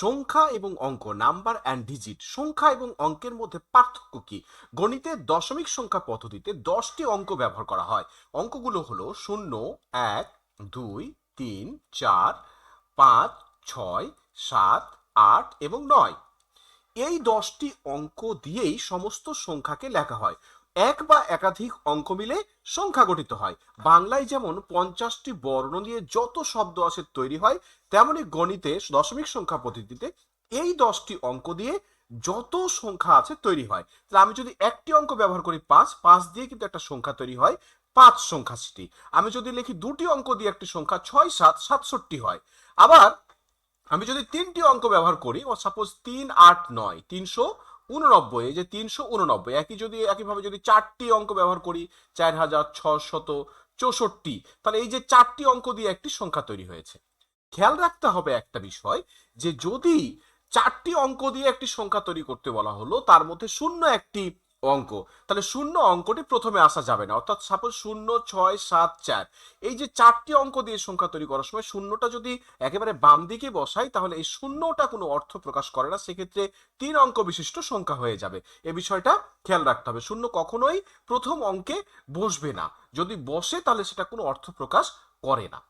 সংখ্যা এবং অঙ্ক, নাম্বার অ্যান্ড ডিজিট, সংখ্যা এবং অঙ্কের মধ্যে পার্থক্য কি? গণিতে দশমিক সংখ্যা পদ্ধতিতে 10টি অঙ্ক ব্যবহার করা হয়। অঙ্কগুলো হলো 0, 1, 2, 3, 4, 5, 6, 7, 8 এবং 9। এই 10টি অঙ্ক দিয়েই সমস্ত সংখ্যাকে লেখা হয়। এক বা একাধিক অঙ্ক মিলে সংখ্যা গঠিত হয়। বাংলায় যেমন 50টি বর্ণ দিয়ে যত শব্দ আছে তৈরি হয়, তেমনি গণিতে দশমিক সংখ্যা পদ্ধতিতে এই 10টি অঙ্ক দিয়ে যত সংখ্যা আছে তৈরি হয়। তাহলে আমি যদি একটি অঙ্ক ব্যবহার করি 5, 5 দিয়ে কিন্তু একটা সংখ্যা তৈরি হয়, 5 সংখ্যাটি। আমি যদি লিখি দুটি অঙ্ক দিয়ে একটি সংখ্যা 6, 7, 67 হয়। আবার আমি যদি 3টি অঙ্ক ব্যবহার করি, ও সাপোজ 3, 8, 9, 389, এই যে 389, একইভাবে যদি 4টি অঙ্ক ব্যবহার করি, 4664, তাহলে এই যে 4টি অঙ্ক দিয়ে একটি সংখ্যা তৈরি হয়েছে। খেয়াল রাখতে হবে একটা বিষয়, যে যদি 4টি অঙ্ক দিয়ে একটি সংখ্যা তৈরি করতে বলা হলো, তার মধ্যে শূন্য একটি অঙ্ক, তাহলে শূন্য অঙ্কটি প্রথমে আসা যাবে না। অর্থাৎ সাপোজ 0, 6, 7, 4, এই যে 4টি অঙ্ক দিয়ে সংখ্যা তৈরি করার সময় শূন্যটা যদি একেবারে বাম দিকে বসাই, তাহলে এই শূন্যটা কোনো অর্থ প্রকাশ করে না। সেক্ষেত্রে 3 অঙ্ক বিশিষ্ট সংখ্যা হয়ে যাবে। এই বিষয়টা খেয়াল রাখতে হবে। শূন্য কখনোই প্রথম অঙ্কে বসবে না। যদি বসে তাহলে সেটা কোনো অর্থ প্রকাশ করে না।